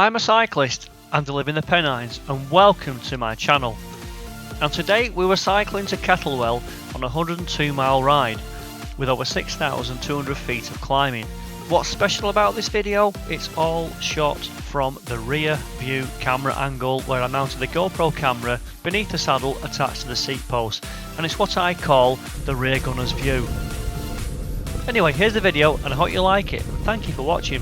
I'm a cyclist and I live in the Pennines, and welcome to my channel. And today we were cycling to Kettlewell on a 102-mile ride with over 6,200 feet of climbing. What's special about this video? It's all shot from the rear view camera angle where I mounted the GoPro camera beneath the saddle attached to the seat post, and it's what I call the rear gunner's view. Anyway, here's the video and I hope you like it. Thank you for watching.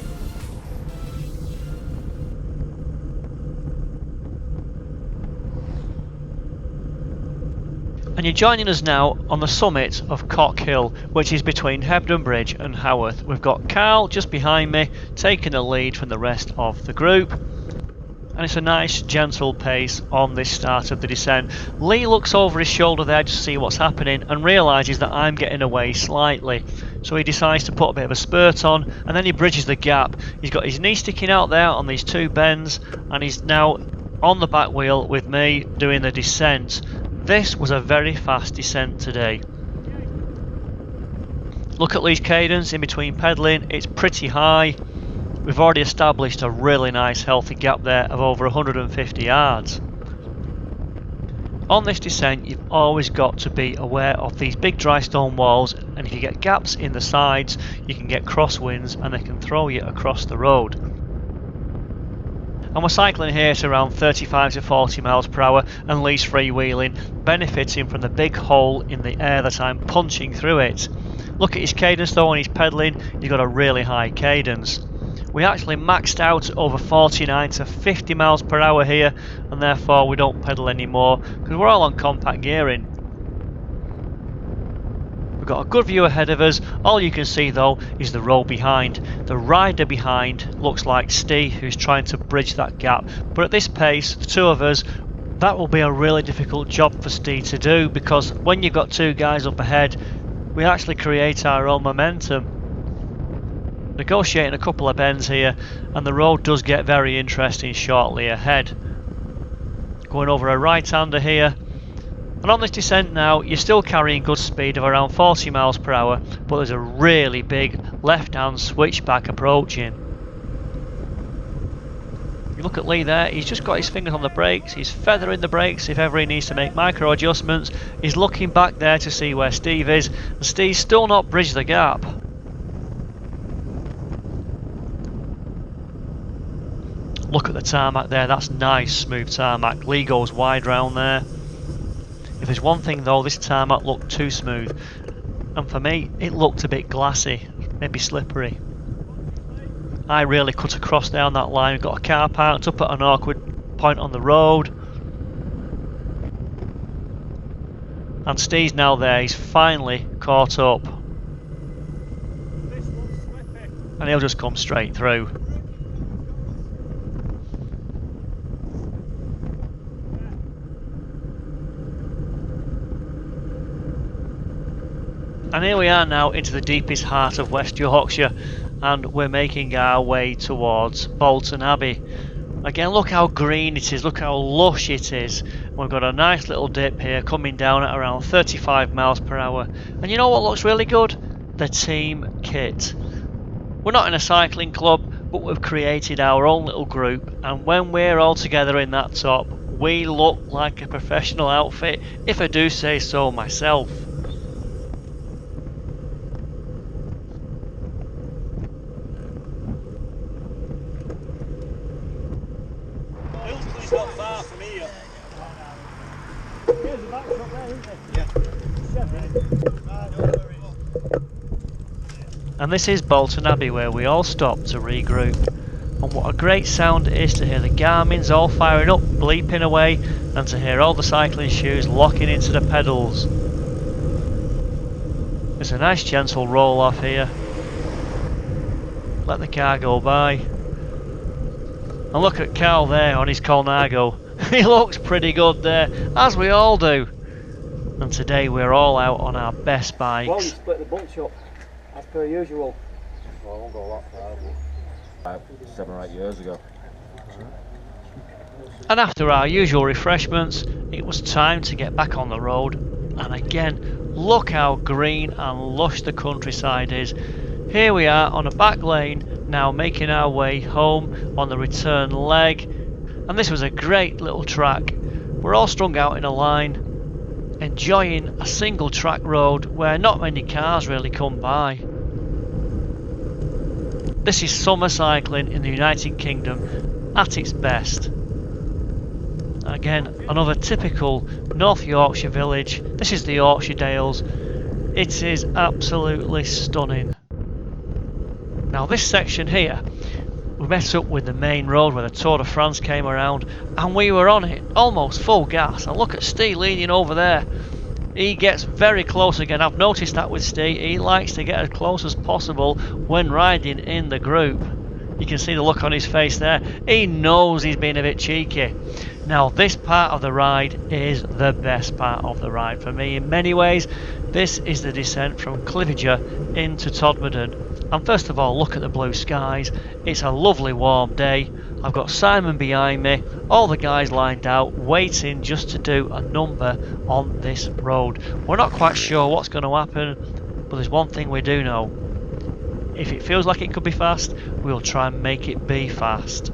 And you're joining us now on the summit of Cock Hill, which is between Hebden Bridge and Haworth. We've got Carl just behind me, taking the lead from the rest of the group. And it's a nice gentle pace on this start of the descent. Lee looks over his shoulder there to see what's happening and realises that I'm getting away slightly. So he decides to put a bit of a spurt on, and then he bridges the gap. He's got his knee sticking out there on these two bends, and he's now on the back wheel with me doing the descent. This was a very fast descent today. Look at Lee's cadence in between pedalling, it's pretty high. We've already established a really nice healthy gap there of over 150 yards. On this descent you've always got to be aware of these big dry stone walls, and if you get gaps in the sides you can get crosswinds and they can throw you across the road. And we're cycling here at around 35 to 40 miles per hour, and Lee's freewheeling, benefiting from the big hole in the air that I'm punching through it. Look at his cadence though, when he's pedalling, he's got a really high cadence. We actually maxed out over 49 to 50 miles per hour here, and therefore we don't pedal anymore because we're all on compact gearing. Got a good view ahead of us. All you can see though is the road behind. The rider behind looks like Steve, who's trying to bridge that gap, but at this pace, the two of us, that will be a really difficult job for Steve to do, because when you've got two guys up ahead we actually create our own momentum. Negotiating a couple of bends here, and the road does get very interesting shortly ahead. Going over a right-hander here. And on this descent now, you're still carrying good speed of around 40 miles per hour, but there's a really big left-hand switchback approaching. You look at Lee there, he's just got his fingers on the brakes, he's feathering the brakes if ever he needs to make micro adjustments. He's looking back there to see where Steve is, and Steve's still not bridged the gap. Look at the tarmac there, that's nice smooth tarmac. Lee goes wide round there. If there's one thing though, this tarmac looked too smooth, and for me it looked a bit glassy, maybe slippery. I really cut across down that line. We've got a car parked up at an awkward point on the road, and Steve's now there, he's finally caught up, and he'll just come straight through. And here we are now into the deepest heart of West Yorkshire, and we're making our way towards Bolton Abbey. Again, look how green it is, look how lush it is. We've got a nice little dip here coming down at around 35 miles per hour. And you know what looks really good? The team kit. We're not in a cycling club, but we've created our own little group, and when we're all together in that top, we look like a professional outfit, if I do say so myself. Not far from here. Here's the back shot there, isn't it? Yeah. And this is Bolton Abbey, where we all stop to regroup. And what a great sound it is to hear the Garmin's all firing up, bleeping away, and to hear all the cycling shoes locking into the pedals. There's a nice gentle roll off here. Let the car go by. And look at Carl there on his Colnago. He looks pretty good there, as we all do. And today we're all out on our best bikes. Well, you split the bunch up, as per usual. Well, I won't go that far, but 7 or 8 years ago. And after our usual refreshments, it was time to get back on the road. And again, look how green and lush the countryside is. Here we are on a back lane, Now making our way home on the return leg, and this was a great little track. We're all strung out in a line, enjoying a single track road where not many cars really come by. This is summer cycling in the United Kingdom at its best. Again, another typical North Yorkshire village. This is the Yorkshire Dales. It is absolutely stunning. Now this section here, we met up with the main road where the Tour de France came around, and we were on it, almost full gas. And look at Steve leading over there. He gets very close again. I've noticed that with Steve. He likes to get as close as possible when riding in the group. You can see the look on his face there. He knows he's been a bit cheeky. Now this part of the ride is the best part of the ride for me in many ways. This is the descent from Cliviger into Todmorden. And first of all, look at the blue skies. It's a lovely warm day. I've got Simon behind me, all the guys lined out, waiting just to do a number on this road. We're not quite sure what's going to happen, but there's one thing we do know. If it feels like it could be fast, we'll try and make it be fast.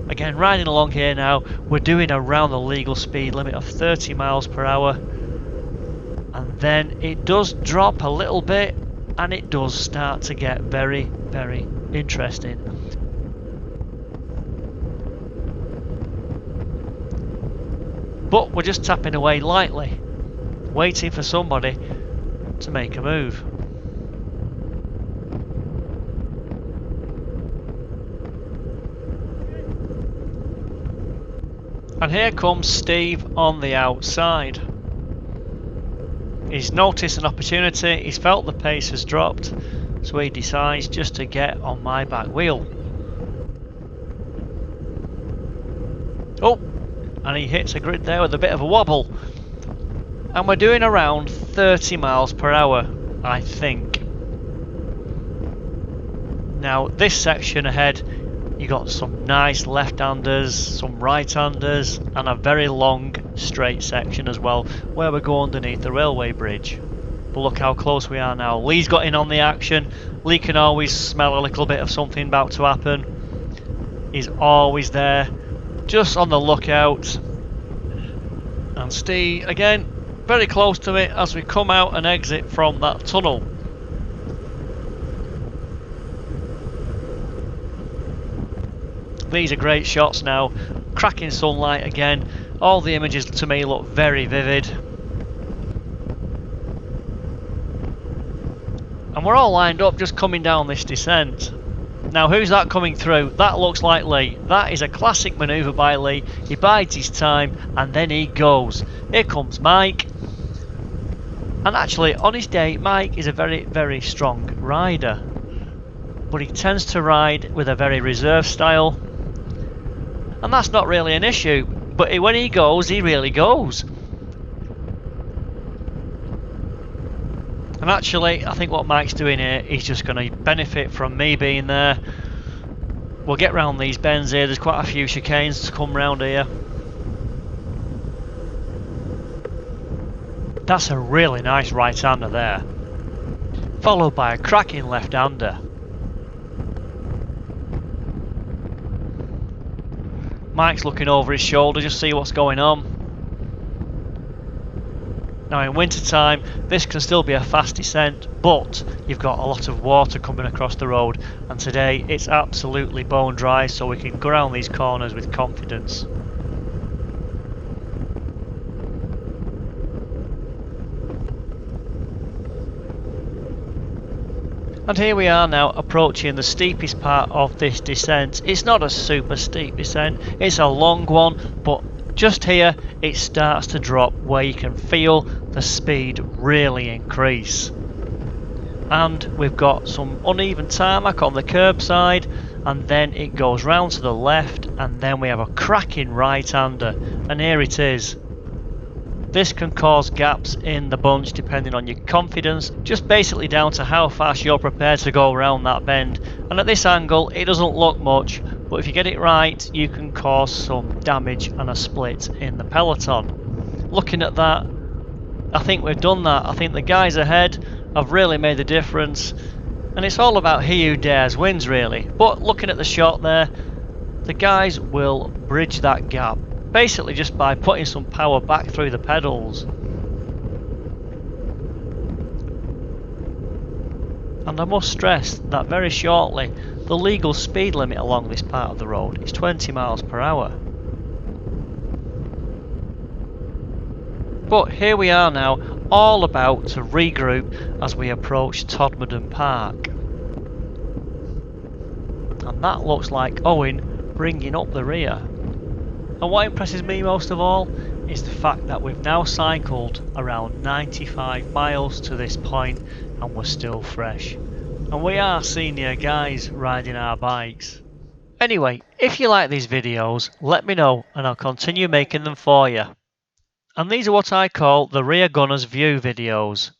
Again, riding along here now, we're doing around the legal speed limit of 30 miles per hour. And then it does drop a little bit, and it does start to get very, very interesting. But we're just tapping away lightly, waiting for somebody to make a move. And here comes Steve on the outside. He's noticed an opportunity, he's felt the pace has dropped, so he decides just to get on my back wheel. Oh, and he hits a grid there with a bit of a wobble. And we're doing around 30 miles per hour, I think. Now this section ahead, you got some nice left-handers, some right-handers, and a very long straight section as well, where we go underneath the railway bridge. But look how close we are now. Lee's got in on the action. Lee can always smell a little bit of something about to happen. He's always there, just on the lookout. And Steve, again, very close to it as we come out and exit from that tunnel. These are great shots now, cracking sunlight again, all the images to me look very vivid. And we're all lined up just coming down this descent. Now who's that coming through? That looks like Lee. That is a classic manoeuvre by Lee. He bides his time and then he goes. Here comes Mike. And actually on his day, Mike is a very, very strong rider. But he tends to ride with a very reserved style. And that's not really an issue, but when he goes, he really goes. And actually, I think what Mike's doing here, he's just going to benefit from me being there. We'll get round these bends here, there's quite a few chicanes to come round here. That's a really nice right-hander there, followed by a cracking left-hander. Mike's looking over his shoulder just to see what's going on. Now in winter time this can still be a fast descent, but you've got a lot of water coming across the road, and today it's absolutely bone dry, so we can go around these corners with confidence. And here we are now approaching the steepest part of this descent. It's not a super steep descent, it's a long one, but just here it starts to drop where you can feel the speed really increase. And we've got some uneven tarmac on the curbside, and then it goes round to the left, and then we have a cracking right-hander, and here it is. This can cause gaps in the bunch depending on your confidence, just basically down to how fast you're prepared to go around that bend. And at this angle it doesn't look much, but if you get it right, you can cause some damage and a split in the peloton. Looking at that, I think we've done that. I think the guys ahead have really made a difference, and it's all about he who dares wins really. But looking at the shot there, the guys will bridge that gap, basically just by putting some power back through the pedals. And I must stress that very shortly, the legal speed limit along this part of the road is 20 miles per hour. But here we are now, all about to regroup as we approach Todmorden Park. And that looks like Owen bringing up the rear. And what impresses me most of all is the fact that we've now cycled around 95 miles to this point and we're still fresh. And we are senior guys riding our bikes. Anyway, if you like these videos, let me know and I'll continue making them for you. And these are what I call the rear gunner's view videos.